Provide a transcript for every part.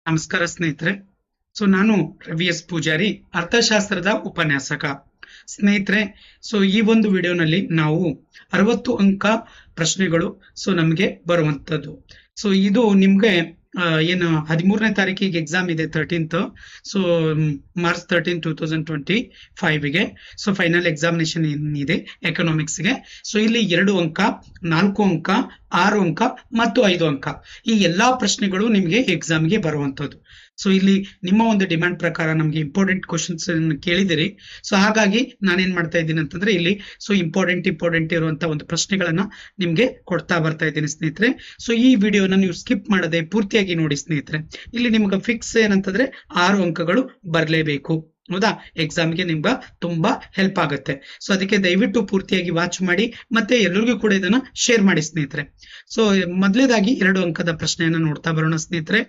ನಮಸ್ಕಾರ ಸ್ನೇಹಿತರೆ. ನಾನು ರವಿ ಎಸ್ ಪೂಜಾರಿ, ಅರ್ಥಶಾಸ್ತ್ರದ ಉಪನ್ಯಾಸಕ. ಸ್ನೇಹಿತರೆ, ಈ ಒಂದು ವಿಡಿಯೋನಲ್ಲಿ ನಾವು 60 ಅಂಕ ಪ್ರಶ್ನೆಗಳು ನಮಗೆ ಬರುವಂತದ್ದು. ಇದು ನಿಮ್ಗೆ ಏನು 13ನೇ ತಾರೀಕಿಗೆ ಎಕ್ಸಾಮ್ ಇದೆ, 13th. ಮಾರ್ಚ್ 13, 2025ಗೆ ಫೈನಲ್ ಎಕ್ಸಾಮಿನೇಷನ್ ಇದೆ ಎಕನಾಮಿಕ್ಸ್ಗೆ. ಇಲ್ಲಿ 2 ಅಂಕ, 4 ಅಂಕ, 6 ಅಂಕ ಮತ್ತು 5 ಅಂಕ ಈ ಎಲ್ಲಾ ಪ್ರಶ್ನೆಗಳು ನಿಮ್ಗೆ ಎಕ್ಸಾಮ್ಗೆ ಬರುವಂತದ್ದು. ಇಲ್ಲಿ ನಿಮ್ಮ ಒಂದು ಡಿಮ್ಯಾಂಡ್ ಪ್ರಕಾರ ನಮ್ಗೆ ಇಂಪಾರ್ಟೆಂಟ್ ಕ್ವಶನ್ಸ್ ಕೇಳಿದಿರಿ. ಹಾಗಾಗಿ ನಾನೇನ್ ಮಾಡ್ತಾ ಇದ್ದೀನಿ ಅಂತಂದ್ರೆ ಇಲ್ಲಿ ಇಂಪಾರ್ಟೆಂಟ್ ಇರುವಂತ ಒಂದು ಪ್ರಶ್ನೆಗಳನ್ನ ನಿಮ್ಗೆ ಕೊಡ್ತಾ ಬರ್ತಾ ಇದ್ದೀನಿ ಸ್ನೇಹಿತರೆ. ಈ ವಿಡಿಯೋನ ನೀವು ಸ್ಕಿಪ್ ಮಾಡದೆ ಪೂರ್ತಿಯಾಗಿ ನೋಡಿ ಸ್ನೇಹಿತರೆ. ಇಲ್ಲಿ ನಿಮ್ಗೆ ಫಿಕ್ಸ್ ಏನಂತಂದ್ರೆ 6 ಅಂಕಗಳು ಬರ್ಲೇಬೇಕು. ಹೌದಾ? ಎಕ್ಸಾಮ್ಗೆ ನಿಮ್ಗೆ ತುಂಬಾ ಹೆಲ್ಪ್ ಆಗುತ್ತೆ. ಅದಕ್ಕೆ ದಯವಿಟ್ಟು ಪೂರ್ತಿಯಾಗಿ ವಾಚ್ ಮಾಡಿ, ಮತ್ತೆ ಎಲ್ಲರಿಗೂ ಕೂಡ ಇದನ್ನ ಶೇರ್ ಮಾಡಿ ಸ್ನೇಹಿತರೆ. ಮೊದಲೇದಾಗಿ 2 ಅಂಕದ ಪ್ರಶ್ನೆಯನ್ನ ನೋಡ್ತಾ ಬರೋಣ ಸ್ನೇಹಿತರೆ.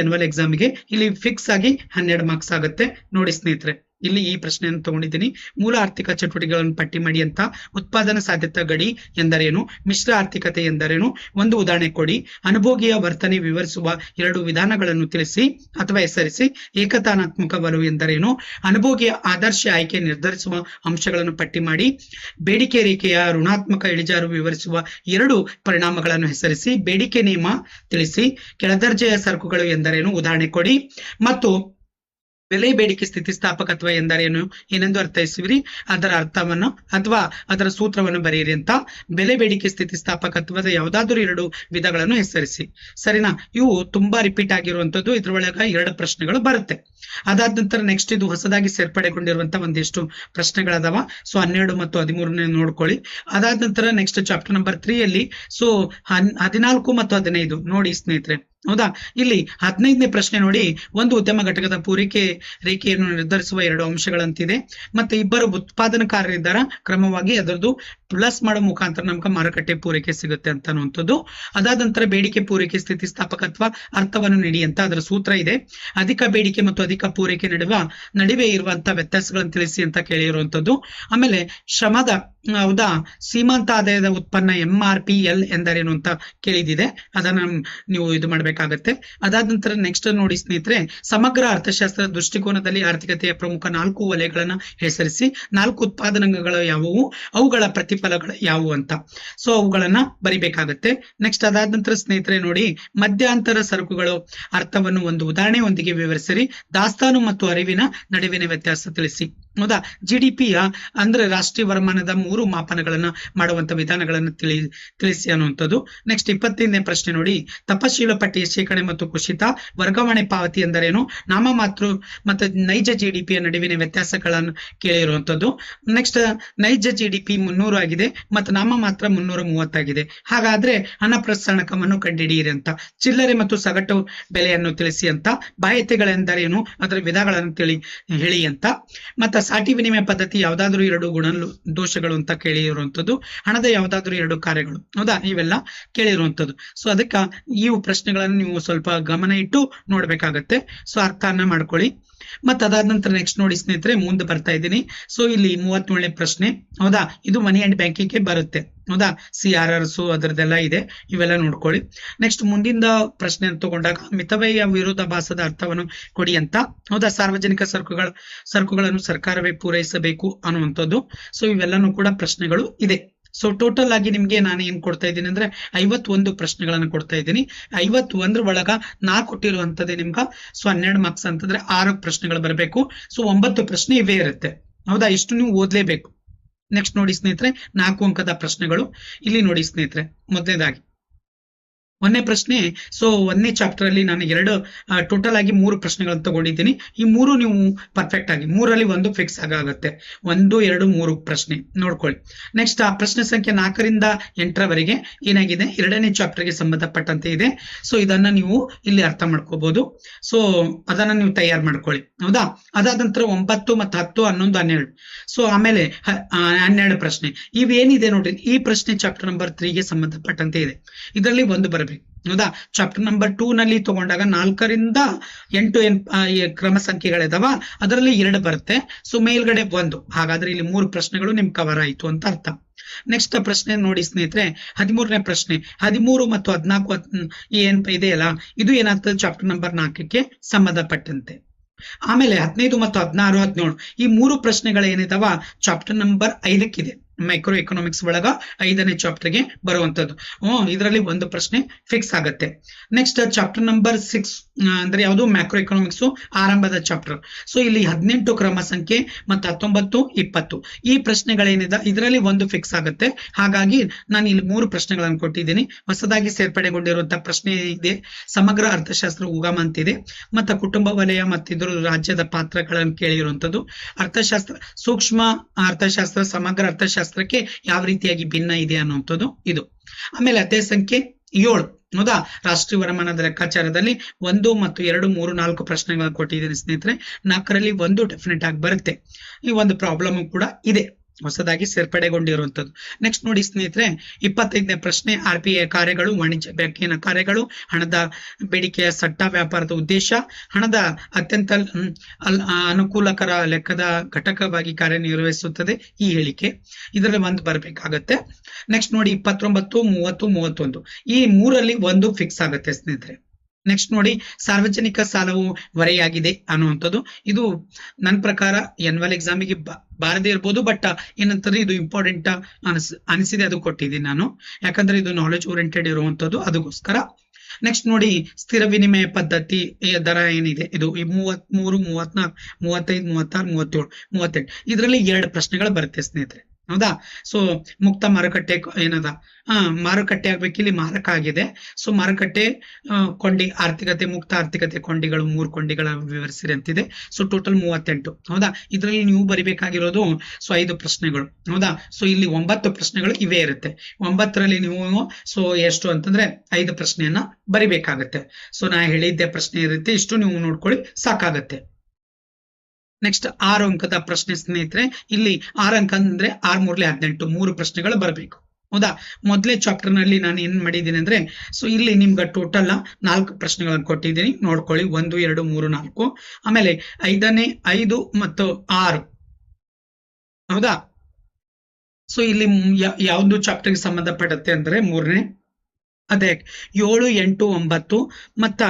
ಎನ್ಯುವಲ್ ಎಕ್ಸಾಮ್ಗೆ ಇಲ್ಲಿ ಫಿಕ್ಸ್ ಆಗಿ 12 ಮಾರ್ಕ್ಸ್ ಆಗುತ್ತೆ. ನೋಡಿ ಸ್ನೇಹಿತರೆ, ಇಲ್ಲಿ ಈ ಪ್ರಶ್ನೆಯನ್ನು ತಗೊಂಡಿದ್ದೀನಿ. ಮೂಲ ಆರ್ಥಿಕ ಚಟುವಟಿಕೆಗಳನ್ನು ಪಟ್ಟಿ ಮಾಡಿ ಅಂತ. ಉತ್ಪಾದನಾ ಸಾಧ್ಯತಾ ಗಡಿ ಎಂದರೇನು? ಮಿಶ್ರ ಆರ್ಥಿಕತೆ ಎಂದರೇನು? ಒಂದು ಉದಾಹರಣೆ ಕೊಡಿ. ಅನುಭೋಗಿಯ ವರ್ತನೆ ವಿವರಿಸುವ 2 ವಿಧಾನಗಳನ್ನು ತಿಳಿಸಿ ಅಥವಾ ಹೆಸರಿಸಿ. ಏಕತಾನಾತ್ಮಕ ಒಲವು ಎಂದರೇನು? ಅನುಭೋಗಿಯ ಆದರ್ಶ ಆಯ್ಕೆ ನಿರ್ಧರಿಸುವ ಅಂಶಗಳನ್ನು ಪಟ್ಟಿ ಮಾಡಿ. ಬೇಡಿಕೆ ರೇಖೆಯ ಋಣಾತ್ಮಕ ಇಳಿಜಾರು ವಿವರಿಸುವ 2 ಪರಿಣಾಮಗಳನ್ನು ಹೆಸರಿಸಿ. ಬೇಡಿಕೆ ನಿಯಮ ತಿಳಿಸಿ. ಕೆಳದರ್ಜೆಯ ಸರಕುಗಳು ಎಂದರೇನು? ಉದಾಹರಣೆ ಕೊಡಿ. ಮತ್ತು ಬೆಲೆ ಬೇಡಿಕೆ ಸ್ಥಿತಿಸ್ಥಾಪಕತ್ವ ಎಂದರೇನು ಏನೆಂದು ಅರ್ಥೈಸುವಿರಿ? ಅದರ ಅರ್ಥವನ್ನು ಅಥವಾ ಅದರ ಸೂತ್ರವನ್ನು ಬರೆಯಿರಿ ಅಂತ. ಬೆಲೆ ಬೇಡಿಕೆ ಸ್ಥಿತಿಸ್ಥಾಪಕತ್ವದ ಯಾವುದಾದ್ರೂ 2 ವಿಧಗಳನ್ನು ಹೆಸರಿಸಿ. ಸರಿನಾ? ಇವು ತುಂಬಾ ರಿಪೀಟ್ ಆಗಿರುವಂತದ್ದು. ಇದ್ರೊಳಗ 2 ಪ್ರಶ್ನೆಗಳು ಬರುತ್ತೆ. ಅದಾದ ನಂತರ ನೆಕ್ಸ್ಟ್ ಇದು ಹೊಸದಾಗಿ ಸೇರ್ಪಡೆಗೊಂಡಿರುವಂತ ಒಂದಿಷ್ಟು ಪ್ರಶ್ನೆಗಳದಾವ. 12 ಮತ್ತು 13 ನೋಡ್ಕೊಳ್ಳಿ. ಅದಾದ ನಂತರ ನೆಕ್ಸ್ಟ್ ಚಾಪ್ಟರ್ ನಂಬರ್ 3 ಅಲ್ಲಿ 14 ಮತ್ತು 15 ನೋಡಿ ಸ್ನೇಹಿತರೆ. ಹೌದಾ? ಇಲ್ಲಿ 15ನೇ ಪ್ರಶ್ನೆ ನೋಡಿ. ಒಂದು ಉದ್ಯಮ ಘಟಕದ ಪೂರೈಕೆ ರೇಖೆಯನ್ನು ನಿರ್ಧರಿಸುವ 2 ಅಂಶಗಳಂತಿದೆ. ಮತ್ತೆ ಇಬ್ಬರು ಉತ್ಪಾದನಕಾರರಿದ್ದಾರ, ಕ್ರಮವಾಗಿ ಅದರದ್ದು ಪ್ಲಸ್ ಮಾಡೋ ಮುಖಾಂತರ ನಮ್ಗೆ ಮಾರುಕಟ್ಟೆ ಪೂರೈಕೆ ಸಿಗುತ್ತೆ ಅಂತ ಅನ್ನುವಂಥದ್ದು. ಅದಾದ ನಂತರ ಬೇಡಿಕೆ ಪೂರೈಕೆ ಸ್ಥಿತಿಸ್ಥಾಪಕತ್ವ ಅರ್ಥವನ್ನು ನೀಡಿ ಅಂತ ಅದರ ಸೂತ್ರ ಇದೆ. ಅಧಿಕ ಬೇಡಿಕೆ ಮತ್ತು ಅಧಿಕ ಪೂರೈಕೆ ನಡುವೆ ಇರುವಂತಹ ವ್ಯತ್ಯಾಸಗಳನ್ನು ತಿಳಿಸಿ ಅಂತ ಕೇಳಿರುವಂತದ್ದು. ಆಮೇಲೆ ಶ್ರಮದ ಹೌದಾ ಸೀಮಾಂತ ಆದಾಯದ ಉತ್ಪನ್ನ MRPL ಎಂದರೇನು ಅಂತ ಕೇಳಿದಿದೆ. ಅದನ್ನ ನೀವು ಇದು ಮಾಡ್ಬೇಕಾಗತ್ತೆ. ಅದಾದ ನಂತರ ನೆಕ್ಸ್ಟ್ ನೋಡಿ ಸ್ನೇಹಿತರೆ, ಸಮಗ್ರ ಅರ್ಥಶಾಸ್ತ್ರದ ದೃಷ್ಟಿಕೋನದಲ್ಲಿ ಆರ್ಥಿಕತೆಯ ಪ್ರಮುಖ 4 ವಲಯಗಳನ್ನ ಹೆಸರಿಸಿ. 4 ಉತ್ಪಾದನಾಂಗಗಳು ಯಾವುವು? ಅವುಗಳ ಪ್ರತಿಫಲಗಳು ಯಾವುವು ಅಂತ ಅವುಗಳನ್ನ ಬರಿಬೇಕಾಗತ್ತೆ. ನೆಕ್ಸ್ಟ್ ಅದಾದ ನಂತರ ಸ್ನೇಹಿತರೆ ನೋಡಿ, ಮಧ್ಯಂತರ ಸರಕುಗಳು ಅರ್ಥವನ್ನು ಒಂದು ಉದಾಹರಣೆಯೊಂದಿಗೆ ವಿವರಿಸಿರಿ. ದಾಸ್ತಾನು ಮತ್ತು ಅರಿವಿನ ನಡುವಿನ ವ್ಯತ್ಯಾಸ ತಿಳಿಸಿ. ಹೌದಾ? GDP ಅಂದ್ರೆ ರಾಷ್ಟ್ರೀಯ ವರಮಾನದ 3 ಮಾಪನಗಳನ್ನ ಮಾಡುವಂತ ವಿಧಾನಗಳನ್ನು ತಿಳಿಸಿ ಅನ್ನುವಂಥದ್ದು. ನೆಕ್ಸ್ಟ್ 25ನೇ ಪ್ರಶ್ನೆ ನೋಡಿ, ತಪಶೀಲ ಪಟ್ಟಿಯ ಶೇಕಡೆ ಮತ್ತು ಕುಸಿತ ವರ್ಗಾವಣೆ ಪಾವತಿ ಎಂದರೇನು? ನಾಮಮಾತ್ರ ಮತ್ತು ನೈಜ GDP ನಡುವಿನ ವ್ಯತ್ಯಾಸಗಳನ್ನು ಕೇಳಿರುವಂತದ್ದು. ನೆಕ್ಸ್ಟ್ ನೈಜ GDP 300 ಆಗಿದೆ ಮತ್ತು ನಾಮಮಾತ್ರ 330 ಆಗಿದೆ. ಹಾಗಾದ್ರೆ ಹಣ ಪ್ರಸರಣಕವನ್ನು ಕಂಡುಹಿಡಿಯಿರಿ ಅಂತ. ಚಿಲ್ಲರೆ ಮತ್ತು ಸಗಟು ಬೆಲೆಯನ್ನು ತಿಳಿಸಿ ಅಂತ. ಬಾಧ್ಯತೆಗಳೆಂದರೇನು? ಅದರ ವಿಧಗಳನ್ನು ಹೇಳಿ ಅಂತ. ಮತ್ತೆ ಸಾಟಿ ವಿನಿಮಯ ಪದ್ಧತಿ ಯಾವ್ದಾದ್ರು 2 ಗುಣ ದೋಷಗಳು ಅಂತ ಕೇಳಿರುವಂತದ್ದು. ಹಣದ ಯಾವ್ದಾದ್ರು 2 ಕಾರ್ಯಗಳು. ಹೌದಾ? ಇವೆಲ್ಲ ಕೇಳಿರುವಂತದ್ದು. ಅದಕ್ಕೆ ಈ ಪ್ರಶ್ನೆಗಳನ್ನು ನೀವು ಸ್ವಲ್ಪ ಗಮನ ಇಟ್ಟು ನೋಡ್ಬೇಕಾಗತ್ತೆ. ಅರ್ಥನ ಮಾಡ್ಕೊಳ್ಳಿ. ಮತ್ತೆ ಅದಾದ ನಂತರ ನೆಕ್ಸ್ಟ್ ನೋಡಿ ಸ್ನೇಹಿತರೆ, ಮುಂದೆ ಬರ್ತಾ ಇದ್ದೀನಿ. ಇಲ್ಲಿ 37ನೇ ಪ್ರಶ್ನೆ. ಹೌದಾ? ಇದು ಮನಿ ಅಂಡ್ ಬ್ಯಾಂಕಿಂಗ್ ಬರುತ್ತೆ. ಹೌದಾ? CRRs ಅದರದೆಲ್ಲ ಇದೆ, ಇವೆಲ್ಲ ನೋಡ್ಕೊಳ್ಳಿ. ನೆಕ್ಸ್ಟ್ ಮುಂದಿನ ಪ್ರಶ್ನೆ ತಗೊಂಡಾಗ ಮಿತವ್ಯಯ ವಿರೋಧಾಭಾಸದ ಅರ್ಥವನ್ನು ಕೊಡಿ ಅಂತ. ಹೌದಾ? ಸಾರ್ವಜನಿಕ ಸರಕುಗಳನ್ನು ಸರ್ಕಾರವೇ ಪೂರೈಸಬೇಕು ಅನ್ನುವಂಥದ್ದು. ಇವೆಲ್ಲನೂ ಕೂಡ ಪ್ರಶ್ನೆಗಳು ಇದೆ. ಟೋಟಲ್ ಆಗಿ ನಿಮ್ಗೆ ನಾನು ಏನ್ ಕೊಡ್ತಾ ಇದ್ದೀನಿ ಅಂದ್ರೆ 51 ಪ್ರಶ್ನೆಗಳನ್ನು ಕೊಡ್ತಾ ಇದ್ದೀನಿ. 51 ಒಳಗ 4 ಕೊಟ್ಟಿರುವಂತದ್ದೇ ನಿಮ್ಗೆ 12 ಮಾರ್ಕ್ಸ್ ಅಂತಂದ್ರೆ 6 ಪ್ರಶ್ನೆಗಳು ಬರಬೇಕು. 9 ಪ್ರಶ್ನೆ ಇವೇ ಇರುತ್ತೆ. ಹೌದಾ? ಇಷ್ಟು ನೀವು ಓದ್ಲೇಬೇಕು. ನೆಕ್ಸ್ಟ್ ನೋಡಿ ಸ್ನೇಹಿತರೆ, 4 ಅಂಕದ ಪ್ರಶ್ನೆಗಳು. ಇಲ್ಲಿ ನೋಡಿ ಸ್ನೇಹಿತರೆ, ಮೊದಲನೇದಾಗಿ 1ನೇ ಪ್ರಶ್ನೆ. 1ನೇ ಚಾಪ್ಟರ್ ಅಲ್ಲಿ ನಾನು ಟೋಟಲ್ ಆಗಿ 3 ಪ್ರಶ್ನೆಗಳನ್ನು ತಗೊಂಡಿದ್ದೀನಿ. ಈ 3 ನೀವು ಪರ್ಫೆಕ್ಟ್ ಆಗಿ 3ರಲ್ಲಿ 1 ಫಿಕ್ಸ್ ಆಗುತ್ತೆ. 1, 2, 3 ಪ್ರಶ್ನೆ ನೋಡ್ಕೊಳ್ಳಿ. ನೆಕ್ಸ್ಟ್ ಆ ಪ್ರಶ್ನೆ ಸಂಖ್ಯೆ 4ರಿಂದ 8ರವರೆಗೆ ಏನಾಗಿದೆ, 2ನೇ ಚಾಪ್ಟರ್ಗೆ ಸಂಬಂಧಪಟ್ಟಂತೆ ಇದೆ. ಇದನ್ನ ನೀವು ಇಲ್ಲಿ ಅರ್ಥ ಮಾಡ್ಕೋಬಹುದು. ಅದನ್ನ ನೀವು ತಯಾರು ಮಾಡ್ಕೊಳ್ಳಿ. ಹೌದಾ? ಅದಾದ ನಂತರ 9 ಮತ್ತು 10, 11, 12. ಆಮೇಲೆ 12 ಪ್ರಶ್ನೆ ಇವೇನಿದೆ ನೋಡ್ರಿ, ಈ ಪ್ರಶ್ನೆ ಚಾಪ್ಟರ್ ನಂಬರ್ 3ಗೆ ಸಂಬಂಧಪಟ್ಟಂತೆ ಇದೆ. ಇದರಲ್ಲಿ 1 ಬರಬೇಕು. ಹೌದಾ? ಚಾಪ್ಟರ್ ನಂಬರ್ 2 ನಲ್ಲಿ ತಗೊಂಡಾಗ 4ರಿಂದ 8 ಕ್ರಮ ಸಂಖ್ಯೆಗಳಿದಾವ, ಅದರಲ್ಲಿ 2 ಬರುತ್ತೆ. ಮೇಲ್ಗಡೆ 1. ಹಾಗಾದ್ರೆ ಇಲ್ಲಿ 3 ಪ್ರಶ್ನೆಗಳು ನಿಮ್ ಕವರ್ ಆಯ್ತು ಅಂತ ಅರ್ಥ. ನೆಕ್ಸ್ಟ್ ಪ್ರಶ್ನೆ ನೋಡಿ ಸ್ನೇಹಿತರೆ, 13ನೇ ಪ್ರಶ್ನೆ. 13 ಮತ್ತು 14 ಏನ್ ಇದೆಯಲ್ಲ, ಇದು ಏನಾಗ್ತದೆ ಚಾಪ್ಟರ್ ನಂಬರ್ 4ಕ್ಕೆ ಸಂಬಂಧಪಟ್ಟಂತೆ. ಆಮೇಲೆ 15 ಮತ್ತು 16, 17 ಈ 3 ಪ್ರಶ್ನೆಗಳು ಏನಿದಾವ ಚಾಪ್ಟರ್ ನಂಬರ್ 5ಕ್ಕಿದೆ. ಮೈಕ್ರೋ ಎಕನಾಮಿಕ್ಸ್ ಒಳಗ 5ನೇ ಚಾಪ್ಟರ್ಗೆ ಬರುವಂತದ್ದು. ಇದರಲ್ಲಿ ಒಂದು ಪ್ರಶ್ನೆ ಫಿಕ್ಸ್ ಆಗತ್ತೆ. ನೆಕ್ಸ್ಟ್ ಚಾಪ್ಟರ್ ನಂಬರ್ 6 ಅಂದ್ರೆ ಯಾವುದು, ಮ್ಯಾಕ್ರೋ ಎಕನಾಮಿಕ್ಸ್ ಆರಂಭದ ಚಾಪ್ಟರ್. ಸೊ ಇಲ್ಲಿ 18 ಕ್ರಮ ಸಂಖ್ಯೆ ಮತ್ತು 19, 20 ಈ ಪ್ರಶ್ನೆಗಳೇನಿದೆ ಇದರಲ್ಲಿ ಒಂದು ಫಿಕ್ಸ್ ಆಗುತ್ತೆ. ಹಾಗಾಗಿ ನಾನು ಇಲ್ಲಿ 3 ಪ್ರಶ್ನೆಗಳನ್ನು ಕೊಟ್ಟಿದ್ದೀನಿ. ಹೊಸದಾಗಿ ಸೇರ್ಪಡೆಗೊಂಡಿರುವಂತಹ ಪ್ರಶ್ನೆ ಇದೆ, ಸಮಗ್ರ ಅರ್ಥಶಾಸ್ತ್ರ ಉಗಮ ಅಂತಿದೆ, ಮತ್ತು ಕುಟುಂಬ ವಲಯ ಮತ್ತು ಇದ್ರ ರಾಜ್ಯದ ಪಾತ್ರಗಳನ್ನು ಕೇಳಿರುವಂತದ್ದು. ಅರ್ಥಶಾಸ್ತ್ರ, ಸೂಕ್ಷ್ಮ ಅರ್ಥಶಾಸ್ತ್ರ ಸಮಗ್ರ ಅರ್ಥಶಾಸ್ತ್ರಕ್ಕೆ ಯಾವ ರೀತಿಯಾಗಿ ಭಿನ್ನ ಇದೆ ಅನ್ನುವಂಥದ್ದು ಇದು. ಆಮೇಲೆ ಅಧ್ಯಾಯ ಸಂಖ್ಯೆ 7 ಹೌದಾ, ರಾಷ್ಟ್ರೀಯ ವರಮಾನದ ಲೆಕ್ಕಾಚಾರದಲ್ಲಿ 1 ಮತ್ತು 2, 3, 4 ಪ್ರಶ್ನೆಗಳನ್ನು ಕೊಟ್ಟಿದ್ದೀನಿ ಸ್ನೇಹಿತರೆ. 4ರಲ್ಲಿ 1 ಡೆಫಿನೆಟ್ ಆಗಿ ಬರುತ್ತೆ. ಈ ಒಂದು ಪ್ರಾಬ್ಲಮ್ ಕೂಡ ಇದೆ, ಹೊಸದಾಗಿ ಸೇರ್ಪಡೆಗೊಂಡಿರುವಂತದ್ದು. ನೆಕ್ಸ್ಟ್ ನೋಡಿ ಸ್ನೇಹಿತರೆ, 25ನೇ ಪ್ರಶ್ನೆ, RBI ಕಾರ್ಯಗಳು, ವಾಣಿಜ್ಯ ಬ್ಯಾಂಕಿನ ಕಾರ್ಯಗಳು, ಹಣದ ಬೇಡಿಕೆಯ ಸಟ್ಟ ವ್ಯಾಪಾರದ ಉದ್ದೇಶ, ಹಣದ ಅತ್ಯಂತ ಅನುಕೂಲಕರ ಲೆಕ್ಕದ ಘಟಕವಾಗಿ ಕಾರ್ಯನಿರ್ವಹಿಸುತ್ತದೆ ಈ ಹೇಳಿಕೆ. ಇದರಲ್ಲಿ 1 ಬರಬೇಕಾಗತ್ತೆ. ನೆಕ್ಸ್ಟ್ ನೋಡಿ 29, 30, 31 ಈ 3ರಲ್ಲಿ 1 ಫಿಕ್ಸ್ ಆಗುತ್ತೆ ಸ್ನೇಹಿತರೆ. ನೆಕ್ಸ್ಟ್ ನೋಡಿ, ಸಾರ್ವಜನಿಕ ಸಾಲವು ಹೊರೆಯಾಗಿದೆ ಅನ್ನುವಂಥದ್ದು. ಇದು ನನ್ನ ಪ್ರಕಾರ ಎನ್ಯುವಲ್ ಎಕ್ಸಾಮಿಗೆ ಬಾರದೇ ಇರ್ಬೋದು, ಬಟ್ ಏನಂತಾರೆ ಇದು ಇಂಪಾರ್ಟೆಂಟ್ ಅನಿಸಿದೆ, ಅದು ಕೊಟ್ಟಿದ್ದೀನಿ ನಾನು, ಯಾಕಂದ್ರೆ ಇದು ನಾಲೆಜ್ ಓರಿಯೆಂಟೆಡ್ ಇರುವಂತದ್ದು, ಅದಕ್ಕೋಸ್ಕರ. ನೆಕ್ಸ್ಟ್ ನೋಡಿ, ಸ್ಥಿರ ವಿನಿಮಯ ಪದ್ಧತಿ ದರ ಏನಿದೆ ಇದು 33, 34, 35, 36, 37, 38 ಇದರಲ್ಲಿ 2 ಪ್ರಶ್ನೆಗಳು ಬರುತ್ತೆ ಸ್ನೇಹಿತರೆ. ಹೌದಾ, ಸೊ ಮುಕ್ತ ಮಾರುಕಟ್ಟೆ ಏನದ, ಮಾರುಕಟ್ಟೆ ಆಗ್ಬೇಕು, ಇಲ್ಲಿ ಮಾರಕ ಆಗಿದೆ. ಸೊ ಮಾರುಕಟ್ಟೆ ಕೊಂಡಿ ಆರ್ಥಿಕತೆ, ಮುಕ್ತ ಆರ್ಥಿಕತೆ ಕೊಂಡಿಗಳು, 3 ಕೊಂಡಿಗಳ ವಿವರಿಸಿರಿ ಅಂತಿದೆ. So total 38. ಹೌದಾ, ಇದರಲ್ಲಿ ನೀವು ಬರಿಬೇಕಾಗಿರೋದು 5 ಪ್ರಶ್ನೆಗಳು. ಹೌದಾ, ಸೊ ಇಲ್ಲಿ 9 ಪ್ರಶ್ನೆಗಳು ಇವೇ ಇರುತ್ತೆ. 9ರಲ್ಲಿ ನೀವು ಸೊ ಎಷ್ಟು ಅಂತಂದ್ರೆ 5 ಪ್ರಶ್ನೆಯನ್ನ ಬರಿಬೇಕಾಗತ್ತೆ. ಸೊ ನಾ ಹೇಳಿದ್ದೆ ಪ್ರಶ್ನೆ ಇರುತ್ತೆ, ಇಷ್ಟು ನೀವು ನೋಡ್ಕೊಳ್ಳಿ ಸಾಕಾಗತ್ತೆ. ನೆಕ್ಸ್ಟ್ 6 ಅಂಕದ ಪ್ರಶ್ನೆ ಸ್ನೇಹಿತರೆ. ಇಲ್ಲಿ 6 ಅಂಕ ಅಂದ್ರೆ 6 3 18 3 ಪ್ರಶ್ನೆಗಳು ಬರಬೇಕು. ಹೌದಾ, ಮೊದಲೇ ಚಾಪ್ಟರ್ ನಲ್ಲಿ ನಾನು ಏನ್ ಮಾಡಿದ್ದೀನಿ ಅಂದ್ರೆ, ಸೊ ಇಲ್ಲಿ ನಿಮ್ಗೆ ಟೋಟಲ್ 4 ಪ್ರಶ್ನೆಗಳನ್ನು ಕೊಟ್ಟಿದ್ದೀನಿ, ನೋಡ್ಕೊಳ್ಳಿ. 1, 2, 3, 4. ಆಮೇಲೆ 5 ಮತ್ತು 6. ಹೌದಾ, ಸೊ ಇಲ್ಲಿ ಯಾವ್ದು ಚಾಪ್ಟರ್ಗೆ ಸಂಬಂಧಪಡುತ್ತೆ ಅಂದ್ರೆ 3ನೇ ಅದೇ 7, 8, 9 ಮತ್ತ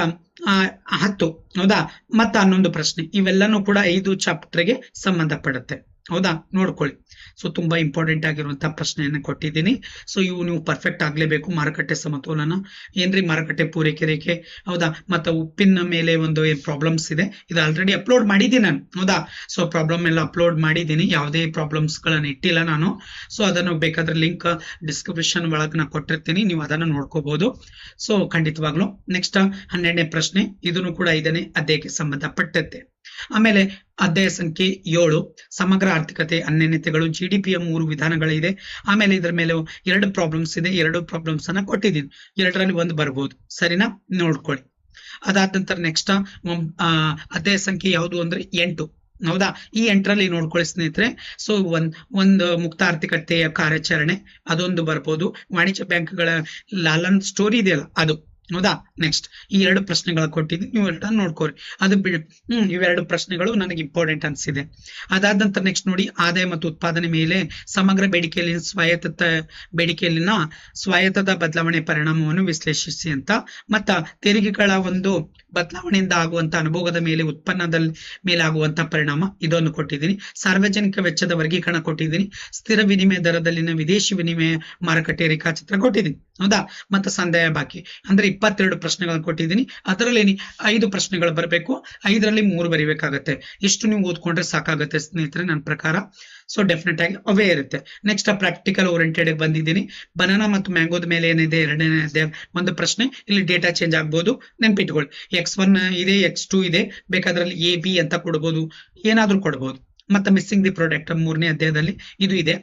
10. ಹೌದಾ, ಮತ್ತ 11 ಪ್ರಶ್ನೆ ಇವೆಲ್ಲನೂ ಕೂಡ 5 ಚಾಪ್ಟರ್ಗೆ ಸಂಬಂಧಪಡುತ್ತೆ. ಹೌದಾ, ನೋಡ್ಕೊಳ್ಳಿ. ಸೊ ತುಂಬಾ ಇಂಪಾರ್ಟೆಂಟ್ ಆಗಿರುವಂತಹ ಪ್ರಶ್ನೆಯನ್ನ ಕೊಟ್ಟಿದ್ದೀನಿ. ಸೊ ಇವು ನೀವು ಪರ್ಫೆಕ್ಟ್ ಆಗ್ಲೇಬೇಕು. ಮಾರುಕಟ್ಟೆ ಸಮತೋಲನ ಏನ್ರಿ, ಮಾರುಕಟ್ಟೆ ಪೂರೈಕೆ ರೇಖೆ. ಹೌದಾ, ಮತ್ತೆ ಉಪ್ಪಿನ ಮೇಲೆ ಒಂದು ಏನ್ ಪ್ರಾಬ್ಲಮ್ಸ್ ಇದೆ, ಇದು ಆಲ್ರೆಡಿ ಅಪ್ಲೋಡ್ ಮಾಡಿದ್ದೀನಿ ನಾನು. ಹೌದಾ, ಸೊ ಪ್ರಾಬ್ಲಮ್ ಎಲ್ಲ ಅಪ್ಲೋಡ್ ಮಾಡಿದ್ದೀನಿ, ಯಾವುದೇ ಪ್ರಾಬ್ಲಮ್ಸ್ ಗಳನ್ನ ಇಟ್ಟಿಲ್ಲ ನಾನು. ಸೊ ಅದನ್ನು ಬೇಕಾದ್ರೆ ಲಿಂಕ್ ಡಿಸ್ಕ್ರಿಪ್ಷನ್ ಒಳಗೆ ನಾನು ಕೊಟ್ಟಿರ್ತೀನಿ, ನೀವು ಅದನ್ನ ನೋಡ್ಕೋಬಹುದು. ಸೊ ಖಂಡಿತವಾಗ್ಲು. ನೆಕ್ಸ್ಟ್ 12ನೇ ಪ್ರಶ್ನೆ, ಇದನ್ನು ಕೂಡ 5ನೇ ಅಧ್ಯಾಯಕ್ಕೆ ಸಂಬಂಧಪಟ್ಟಂತೆ. ಆಮೇಲೆ ಅಧ್ಯಾಯ ಸಂಖ್ಯೆ 7, ಸಮಗ್ರ ಆರ್ಥಿಕತೆ ಅನ್ಯನ್ಯತೆಗಳು, GDPಯ 3 ವಿಧಾನಗಳಿದೆ. ಆಮೇಲೆ ಇದ್ರ ಮೇಲೆ 2 ಪ್ರಾಬ್ಲಮ್ಸ್ ಇದೆ, 2 ಪ್ರಾಬ್ಲಮ್ಸ್ ಅನ್ನ ಕೊಟ್ಟಿದ್ದೀನಿ, 2ರಲ್ಲಿ 1 ಬರ್ಬೋದು. ಸರಿನಾ, ನೋಡ್ಕೊಳ್ಳಿ. ಅದಾದ ನಂತರ ನೆಕ್ಸ್ಟ್ ಅಧ್ಯಾಯ ಸಂಖ್ಯೆ ಯಾವುದು ಅಂದ್ರೆ 8. ಹೌದಾ, ಈ 8ರಲ್ಲಿ ನೋಡ್ಕೊಳ್ಳಿ ಸ್ನೇಹಿತರೆ. ಸೊ ಒಂದು ಮುಕ್ತ ಆರ್ಥಿಕತೆಯ ಕಾರ್ಯಾಚರಣೆ ಅದೊಂದು ಬರ್ಬೋದು. ವಾಣಿಜ್ಯ ಬ್ಯಾಂಕ್ಗಳ ಲಾಲನ್ ಸ್ಟೋರಿ ಇದೆಯಲ್ಲ ಅದು. ಹೌದಾ, ನೆಕ್ಸ್ಟ್ ಈ 2 ಪ್ರಶ್ನೆಗಳು ಕೊಟ್ಟಿದ್ದೀನಿ, ನೀವು 2 ನೋಡ್ಕೋರಿ. ಅದು ಇವೆರಡು ಪ್ರಶ್ನೆಗಳು ನನಗೆ ಇಂಪಾರ್ಟೆಂಟ್ ಅನ್ಸಿದೆ. ಅದಾದ ನಂತರ ನೆಕ್ಸ್ಟ್ ನೋಡಿ, ಆದಾಯ ಮತ್ತು ಉತ್ಪಾದನೆ ಮೇಲೆ ಸಮಗ್ರ ಬೇಡಿಕೆಯಲ್ಲಿನ ಸ್ವಾಯತ್ತದ ಬದಲಾವಣೆ ಪರಿಣಾಮವನ್ನು ವಿಶ್ಲೇಷಿಸಿ ಅಂತ, ಮತ್ತ ತೆರಿಗೆಗಳ ಒಂದು ಬದಲಾವಣೆಯಿಂದ ಆಗುವಂತ ಅನುಭವದ ಮೇಲೆ ಉತ್ಪನ್ನದ ಮೇಲೆ ಆಗುವಂತ ಪರಿಣಾಮ ಇದನ್ನು ಕೊಟ್ಟಿದ್ದೀನಿ. ಸಾರ್ವಜನಿಕ ವೆಚ್ಚದ ವರ್ಗೀಕರಣ ಕೊಟ್ಟಿದ್ದೀನಿ. ಸ್ಥಿರ ವಿನಿಮಯ ದರದಲ್ಲಿನ ವಿದೇಶಿ ವಿನಿಮಯ ಮಾರುಕಟ್ಟೆ ರೇಖಾಚಿತ್ರ ಕೊಟ್ಟಿದ್ದೀನಿ. ಹೌದಾ, ಮತ್ತೆ ಸಂದಾಯ ಬಾಕಿ ಅಂದ್ರೆ 22 ಪ್ರಶ್ನೆಗಳನ್ನು ಕೊಟ್ಟಿದ್ದೀನಿ. ಅದರಲ್ಲಿ 5 ಪ್ರಶ್ನೆಗಳು ಬರಬೇಕು, 5ರಲ್ಲಿ 3 ಬರಿಬೇಕಾಗತ್ತೆ. ಇಷ್ಟು ನೀವು ಓದ್ಕೊಂಡ್ರೆ ಸಾಕಾಗತ್ತೆ ಸ್ನೇಹಿತರೆ ನನ್ನ ಪ್ರಕಾರ. ಸೊ ಡೆಫಿನೆಟ್ ಆಗಿ ಅವೇ ಇರುತ್ತೆ. ನೆಕ್ಸ್ಟ್ ಪ್ರಾಕ್ಟಿಕಲ್ ಓರಿಯೆಂಟೆಡ್ ಬಂದಿದ್ದೀನಿ. ಬನಾನಾ ಮತ್ತು ಮ್ಯಾಂಗೋದ ಮೇಲೆ ಏನಿದೆ 2ನೇ ಅಧ್ಯಾಯ ಒಂದು ಪ್ರಶ್ನೆ. ಇಲ್ಲಿ ಡೇಟಾ ಚೇಂಜ್ ಆಗ್ಬೋದು, ನೆನ್ಪಿಟ್ಕೊಳ್ಳಿ. X1 ಇದೆ, X2 ಇದೆ, ಬೇಕಾದ್ರಲ್ಲಿ AB ಅಂತ ಕೊಡ್ಬೋದು, ಏನಾದ್ರೂ ಕೊಡ್ಬೋದು. ಮತ್ತೆ ಮಿಸ್ಸಿಂಗ್ ದಿ ಪ್ರಾಡಕ್ಟ್ 3ನೇ ಅಧ್ಯಾಯದಲ್ಲಿ ಇದು ಇದೆ.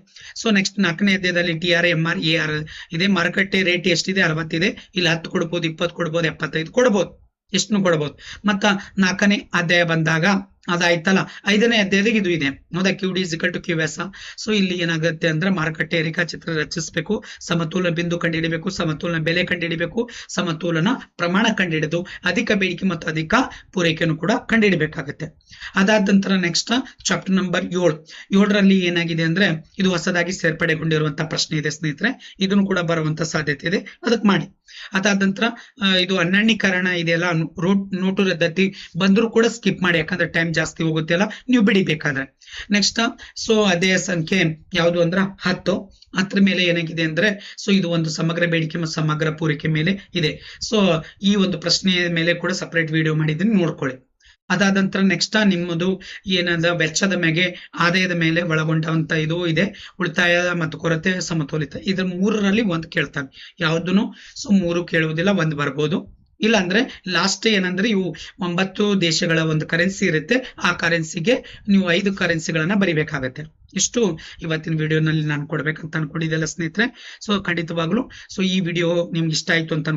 ಸೊ ನೆಕ್ಸ್ಟ್ 4ನೇ ಅಧ್ಯಾಯದಲ್ಲಿ TR, MR, AR ಇದೆ. ಮಾರುಕಟ್ಟೆ ರೇಟ್ ಎಷ್ಟಿದೆ, 60 ಇದೆ. ಇಲ್ಲಿ 10 ಕೊಡ್ಬೋದು, 20 ಕೊಡ್ಬೋದು, 75 ಕೊಡ್ಬೋದು, ಎಷ್ಟನ್ನು ಕೊಡ್ಬೋದು. ಮತ್ತ 4ನೇ ಅಧ್ಯಾಯ ಬಂದಾಗ ಅದಾಯ್ತಲ್ಲ. 5ನೇ ಅಧ್ಯಾಯದಾಗ ಇದು ಇದೆ ಹೌದಾ, QD = QS. ಸೊ ಇಲ್ಲಿ ಏನಾಗುತ್ತೆ ಅಂದ್ರೆ ಮಾರುಕಟ್ಟೆ ರೇಖಾಚಿತ್ರ ರಚಿಸಬೇಕು, ಸಮತೋಲನ ಬಿಂದು ಕಂಡುಹಿಡಿಬೇಕು, ಸಮತೋಲನ ಬೆಲೆ ಕಂಡುಹಿಡಿಬೇಕು, ಸಮತೋಲನ ಪ್ರಮಾಣ ಕಂಡುಹಿಡಿದು ಅಧಿಕ ಬೇಡಿಕೆ ಮತ್ತು ಅಧಿಕ ಪೂರೈಕೆಯನ್ನು ಕೂಡ ಕಂಡುಹಿಡಬೇಕಾಗುತ್ತೆ. ಅದಾದ ನಂತರ ನೆಕ್ಸ್ಟ್ ಚಾಪ್ಟರ್ ನಂಬರ್ 7ರಲ್ಲಿ ಏನಾಗಿದೆ ಅಂದ್ರೆ ಇದು ಹೊಸದಾಗಿ ಸೇರ್ಪಡೆಗೊಂಡಿರುವಂತಹ ಪ್ರಶ್ನೆ ಇದೆ ಸ್ನೇಹಿತರೆ, ಇದನ್ನು ಕೂಡ ಬರುವಂತ ಸಾಧ್ಯತೆ ಇದೆ, ಅದಕ್ಕೆ ಮಾಡಿ. ಅದಾದ ನಂತರ ಇದು ಅನನ್ಯೀಕರಣ ಇದೆಯಲ್ಲ, ನೋಟು ರದ್ದತಿ ಬಂದ್ರು ಕೂಡ ಸ್ಕಿಪ್ ಮಾಡಿ, ಯಾಕಂದ್ರೆ ಟೈಮ್ ಜಾಸ್ತಿ ಹೋಗುತ್ತೆ ಅಲ್ಲ, ನೀವು ಬಿಡಿಬೇಕಾದ್ರೆ. ನೆಕ್ಸ್ಟ್ ಸೊ ಅಧ್ಯಾಯ ಸಂಖ್ಯೆ ಯಾವುದು ಅಂದ್ರೆ 10 ಮೇಲೆ ಏನಾಗಿದೆ ಅಂದ್ರೆ ಸೊ ಇದು ಒಂದು ಸಮಗ್ರ ಬೇಡಿಕೆ ಮತ್ತು ಸಮಗ್ರ ಪೂರೈಕೆ ಮೇಲೆ ಇದೆ. ಸೊ ಈ ಒಂದು ಪ್ರಶ್ನೆಯ ಮೇಲೆ ಕೂಡ ಸಪರೇಟ್ ವಿಡಿಯೋ ಮಾಡಿದ್ದೀನಿ, ನೋಡ್ಕೊಳ್ಳಿ. ಅದಾದ ನಂತರ ನೆಕ್ಸ್ಟ್ ನಿಮ್ಮದು ಏನಂದ್ರೆ ವೆಚ್ಚದ ಮೇಲೆ ಆದಾಯದ ಮೇಲೆ ಒಳಗೊಂಡಂತ ಇದು ಇದೆ, ಉಳಿತಾಯ ಮತ್ತು ಕೊರತೆ ಸಮತೋಲಿತ. ಇದ್ರ 3ರಲ್ಲಿ ಒಂದು ಕೇಳ್ತಾನೆ, ಯಾವ್ದನ್ನು ಸೊ 3 ಕೇಳುವುದಿಲ್ಲ, ಒಂದು ಬರ್ಬೋದು. ಇಲ್ಲ ಅಂದ್ರೆ ಲಾಸ್ಟ್ ಏನಂದ್ರೆ ಇವು 9 ದೇಶಗಳ ಒಂದು ಕರೆನ್ಸಿ ಇರುತ್ತೆ, ಆ ಕರೆನ್ಸಿಗೆ ನೀವು 5 ಕರೆನ್ಸಿಗಳನ್ನ ಬರಿಬೇಕಾಗತ್ತೆ. ಇಷ್ಟು ಇವತ್ತಿನ ವಿಡಿಯೋನಲ್ಲಿ ನಾನು ಕೊಡ್ಬೇಕಂತ ಅನ್ಕೊಂಡಿದ್ದೆಲ್ಲ ಸ್ನೇಹಿತರೆ. ಸೊ ಖಂಡಿತವಾಗ್ಲು ಸೊ ಈ ವಿಡಿಯೋ ನಿಮ್ಗೆ ಇಷ್ಟ ಆಯ್ತು ಅಂತ